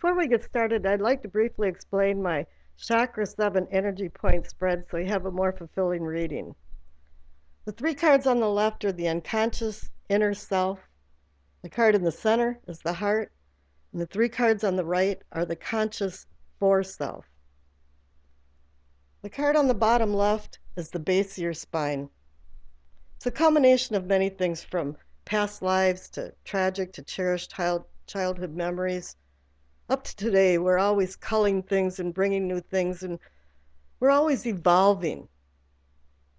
Before we get started, I'd like to briefly explain my Chakra 7 energy point spread so you have a more fulfilling reading. The 3 cards on the left are the unconscious inner self. The card in the center is the heart. And the 3 cards on the right are the conscious foreself. The card on the bottom left is the base of your spine. It's a combination of many things from past lives to tragic to cherished childhood memories. Up to today, we're always culling things and bringing new things, and we're always evolving.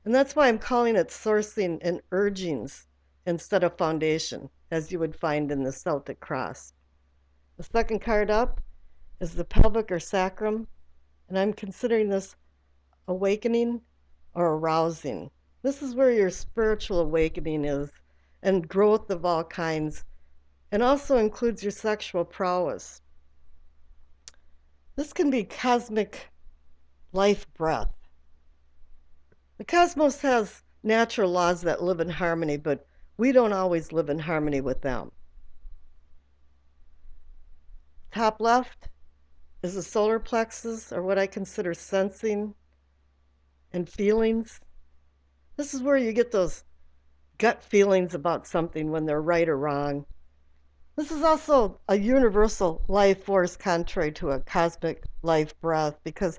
And that's why I'm calling it sourcing and urgings instead of foundation, as you would find in the Celtic cross. The second card up is the pelvic or sacrum, and I'm considering this awakening or arousing. This is where your spiritual awakening is, and growth of all kinds, and also includes your sexual prowess. This can be cosmic life breath. The cosmos has natural laws that live in harmony, but we don't always live in harmony with them. Top left is the solar plexus, or what I consider sensing and feelings. This is where you get those gut feelings about something when they're right or wrong. This is also a universal life force contrary to a cosmic life breath, because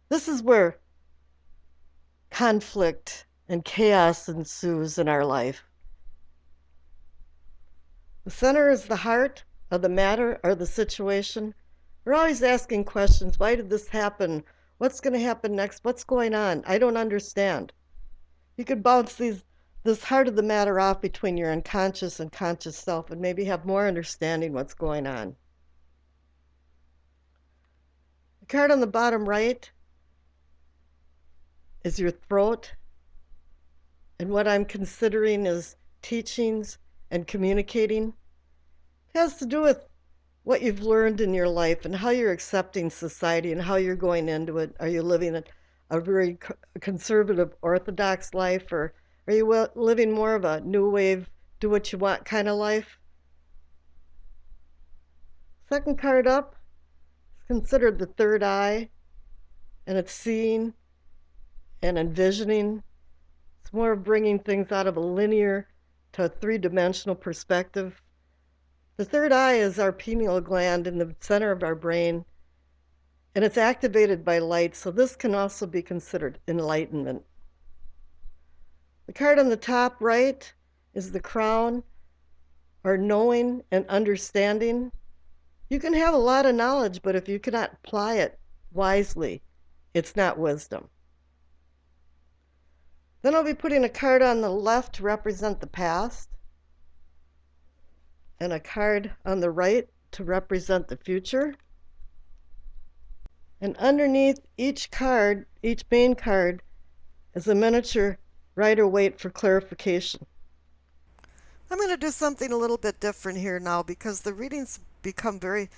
this is where conflict and chaos ensues in our life. The center is the heart of the matter or the situation. We're always asking questions. Why did this happen? What's going to happen next? What's going on? I don't understand. You could bounce this heart of the matter off between your unconscious and conscious self and maybe have more understanding what's going on. The card on the bottom right is your throat, and what I'm considering is teachings and communicating. It has to do with what you've learned in your life and how you're accepting society and how you're going into it. Are you living a very conservative, orthodox life, or are you living more of a new wave, do what you want kind of life? Second card up is considered the third eye, and it's seeing and envisioning. It's more of bringing things out of a linear to a three-dimensional perspective. The third eye is our pineal gland in the center of our brain, and it's activated by light, so this can also be considered enlightenment. The card on the top right is the crown, or knowing and understanding. You can have a lot of knowledge, but if you cannot apply it wisely, it's not wisdom. Then I'll be putting a card on the left to represent the past, and a card on the right to represent the future. And underneath each card, each main card, is a miniature Rider-Waite for clarification. I'm going to do something a little bit different here now because the readings become very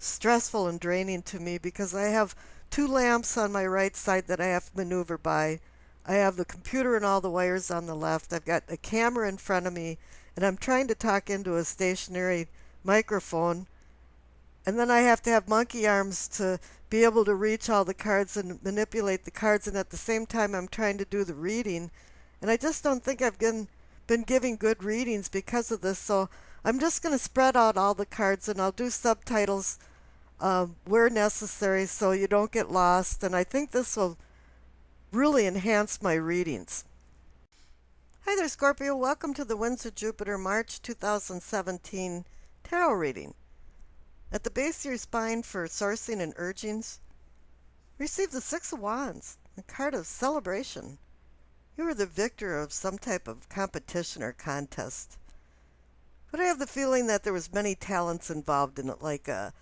stressful and draining to me because I have 2 lamps on my right side that I have to maneuver by. I have the computer and all the wires on the left. I've got a camera in front of me, and I'm trying to talk into a stationary microphone. And then I have to have monkey arms to be able to reach all the cards and manipulate the cards. And at the same time, I'm trying to do the reading. And I just don't think I've been giving good readings because of this. So I'm just going to spread out all the cards, and I'll do subtitles where necessary so you don't get lost. And I think this will really enhance my readings. Hi there, Scorpio. Welcome to the Winds of Jupiter March 2017 tarot reading. At the base of your spine for sourcing and urgings, receive the 6 of Wands, the card of celebration. You are the victor of some type of competition or contest. But I have the feeling that there was many talents involved in it, like an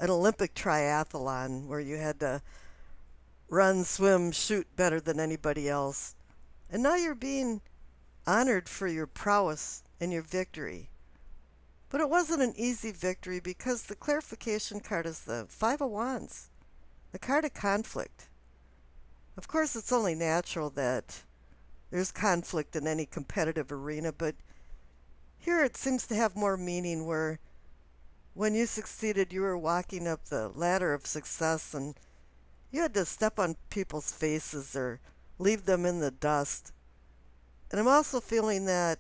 Olympic triathlon where you had to run, swim, shoot better than anybody else. And now you're being honored for your prowess and your victory. But it wasn't an easy victory because the clarification card is the 5 of Wands, the card of conflict. Of course, it's only natural that there's conflict in any competitive arena, but here it seems to have more meaning where when you succeeded, you were walking up the ladder of success and you had to step on people's faces or leave them in the dust. And I'm also feeling that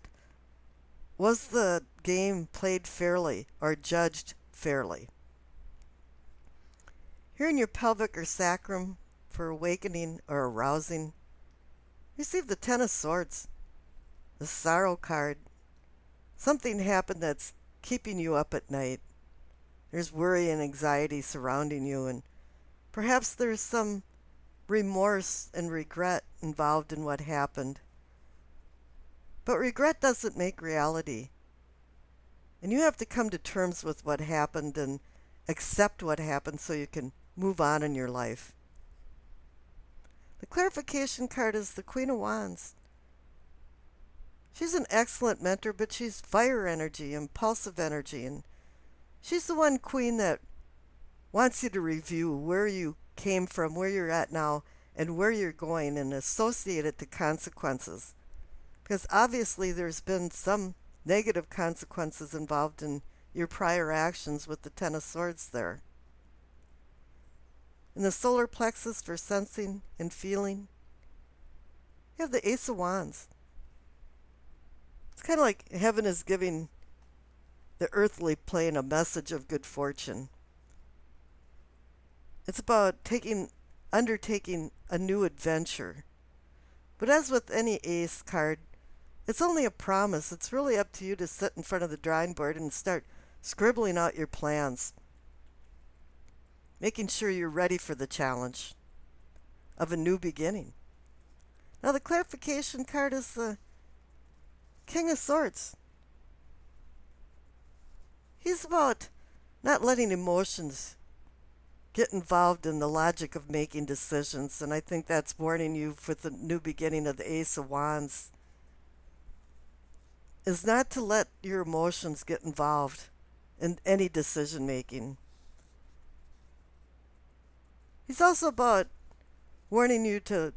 was the game played fairly or judged fairly? Here in your pelvic or sacrum for awakening or arousing, receive the Ten of Swords, the Sorrow card. Something happened that's keeping you up at night. There's worry and anxiety surrounding you, and perhaps there's some remorse and regret involved in what happened. But regret doesn't make reality. And you have to come to terms with what happened and accept what happened so you can move on in your life. The clarification card is the Queen of Wands. She's an excellent mentor, but she's fire energy, impulsive energy, and she's the one queen that wants you to review where you came from, where you're at now, and where you're going, and associate it to consequences. Because obviously there's been some negative consequences involved in your prior actions with the Ten of Swords there. In the solar plexus for sensing and feeling, you have the Ace of Wands. It's kind of like heaven is giving the earthly plane a message of good fortune. It's about undertaking a new adventure. But as with any ace card, it's only a promise. It's really up to you to sit in front of the drawing board and start scribbling out your plans, making sure you're ready for the challenge of a new beginning. Now the clarification card is the King of Swords. He's about not letting emotions get involved in the logic of making decisions, and I think that's warning you for the new beginning of the Ace of Wands, is not to let your emotions get involved in any decision making. He's also about warning you to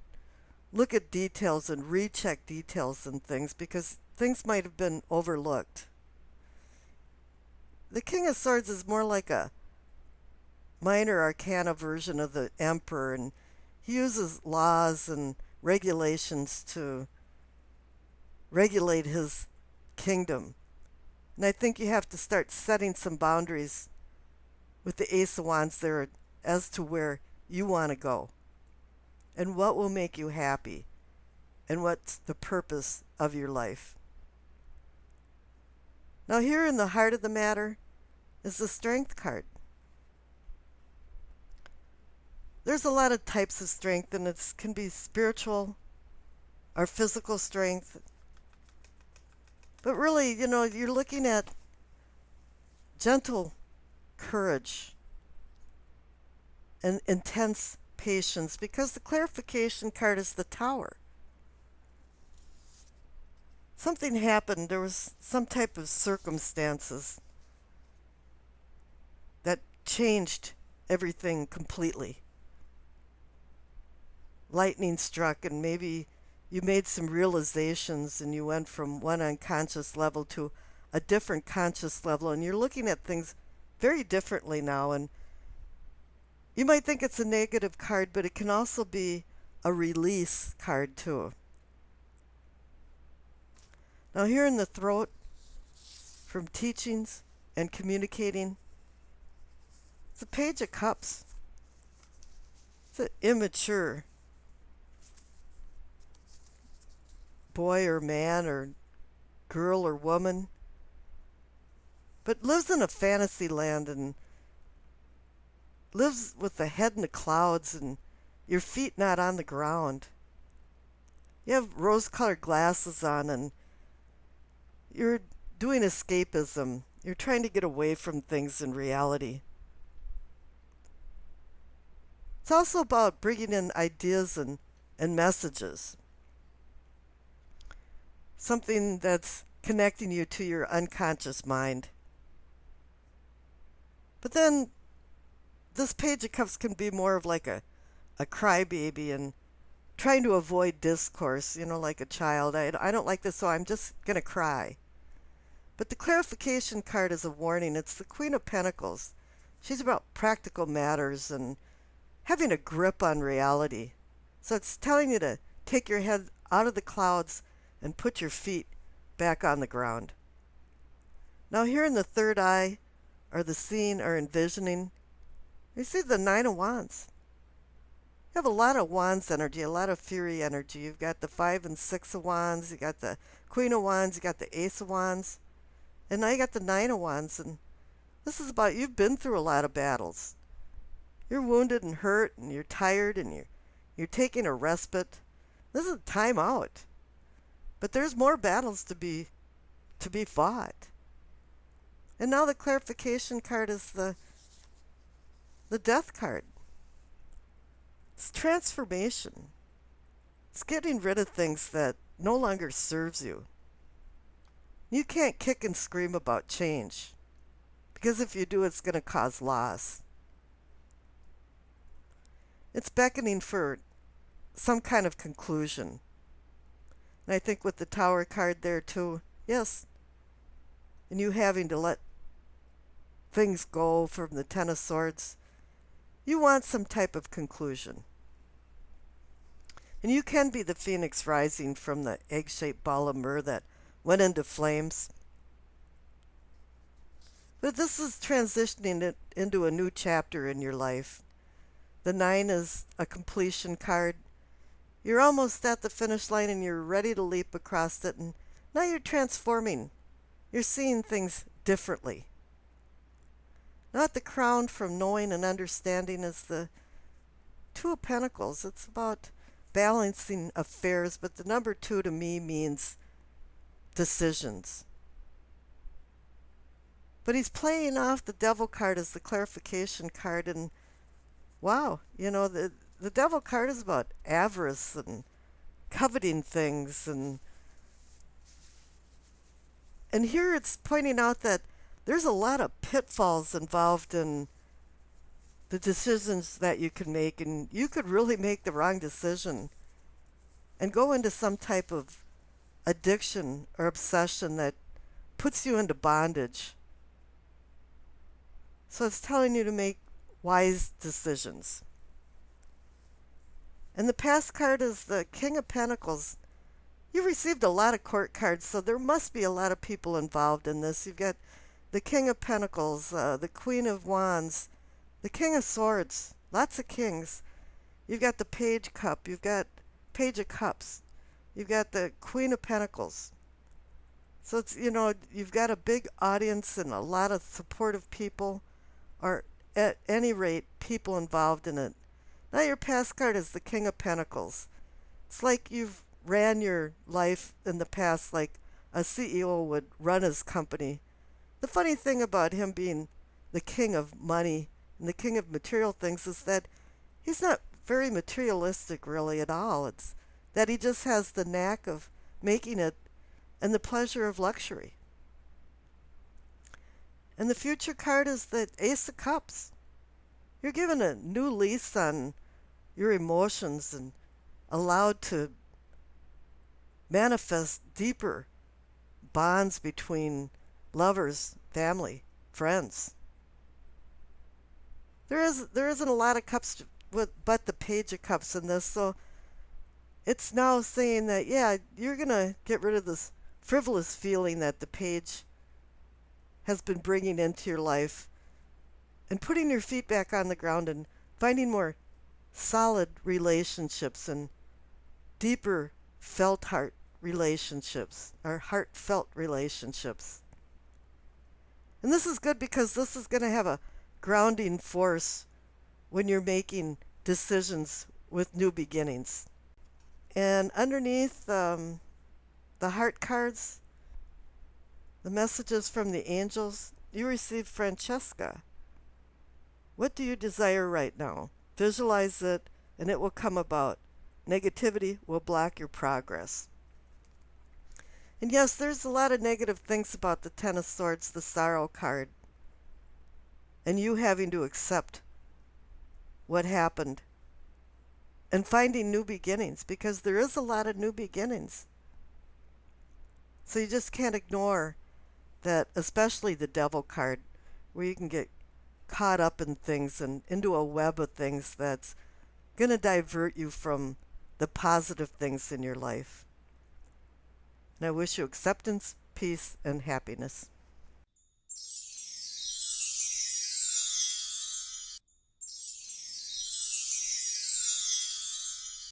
look at details and recheck details and things because things might have been overlooked. The King of Swords is more like a Minor Arcana version of the Emperor, and he uses laws and regulations to regulate his kingdom. And I think you have to start setting some boundaries with the Ace of Wands there as to where you want to go and what will make you happy and what's the purpose of your life. Now here in the heart of the matter is the Strength card. There's a lot of types of strength, and it can be spiritual or physical strength. But really, you're looking at gentle courage and intense patience because the clarification card is the Tower. Something happened. There was some type of circumstances that changed everything completely. Lightning struck, and maybe you made some realizations and you went from one unconscious level to a different conscious level, and you're looking at things very differently now. And you might think it's a negative card, but it can also be a release card too. Now here in the throat, from teachings and communicating, it's a Page of Cups. It's an immature boy or man or girl or woman, but lives in a fantasy land and lives with the head in the clouds and your feet not on the ground. You have rose-colored glasses on and you're doing escapism. You're trying to get away from things in reality. It's also about bringing in ideas and messages. Something that's connecting you to your unconscious mind. But then this Page of Cups can be more of like a crybaby and trying to avoid discourse, like a child. I don't like this, so I'm just going to cry. But the clarification card is a warning. It's the Queen of Pentacles. She's about practical matters and having a grip on reality. So it's telling you to take your head out of the clouds and put your feet back on the ground. Now here in the third eye, or the seeing or envisioning, you see the Nine of Wands. You have a lot of Wands energy, a lot of Fury energy. You've got the Five and Six of Wands, you got the Queen of Wands, you got the Ace of Wands, and now you got the Nine of Wands. And this is about you've been through a lot of battles. You're wounded and hurt, and you're tired, and you're taking a respite. This is a time out. But there's more battles to be fought. And now the clarification card is the Death card. It's transformation. It's getting rid of things that no longer serves you. You can't kick and scream about change, because if you do, it's going to cause loss. It's beckoning for some kind of conclusion. And I think with the Tower card there too, yes. And you having to let things go from the Ten of Swords, you want some type of conclusion. And you can be the phoenix rising from the egg-shaped ball of myrrh that went into flames. But this is transitioning it into a new chapter in your life. The Nine is a completion card. You're almost at the finish line and you're ready to leap across it, and now you're transforming. You're seeing things differently. Not the crown from knowing and understanding is the Two of Pentacles. It's about balancing affairs, but the number 2 to me means decisions. But he's playing off the Devil card as the clarification card, and wow, you know, the Devil card is about avarice and coveting things, and here it's pointing out that there's a lot of pitfalls involved in the decisions that you can make, and you could really make the wrong decision and go into some type of addiction or obsession that puts you into bondage. So it's telling you to make wise decisions. And the past card is the King of Pentacles. You received a lot of court cards, so there must be a lot of people involved in this. You've got the King of Pentacles, the Queen of Wands, the King of Swords, lots of kings. You've got the Page Cup, you've got Page of Cups, you've got the Queen of Pentacles. So it's, you know, you've got a big audience and a lot of supportive people, or at any rate, people involved in it. Now your past card is the King of Pentacles. It's like you've ran your life in the past like a CEO would run his company. The funny thing about him being the king of money and the king of material things is that he's not very materialistic really at all. It's that he just has the knack of making it and the pleasure of luxury. And the future card is the Ace of Cups. You're given a new lease on your emotions and allowed to manifest deeper bonds between lovers, family, friends. There isn't a lot of cups but the Page of Cups in this, so it's now saying that, yeah, you're going to get rid of this frivolous feeling that the Page has been bringing into your life and putting your feet back on the ground and finding more solid relationships and deeper felt heart relationships, or heartfelt relationships. And this is good because this is going to have a grounding force when you're making decisions with new beginnings. And underneath the heart cards, the messages from the angels, you receive Francesca. What do you desire right now? Visualize it and it will come about. Negativity will block your progress. And yes, there's a lot of negative things about the Ten of Swords, the Sorrow card, and you having to accept what happened and finding new beginnings, because there is a lot of new beginnings. So you just can't ignore that especially the devil card, where you can get caught up in things and into a web of things that's going to divert you from the positive things in your life. And I wish you acceptance, peace, and happiness.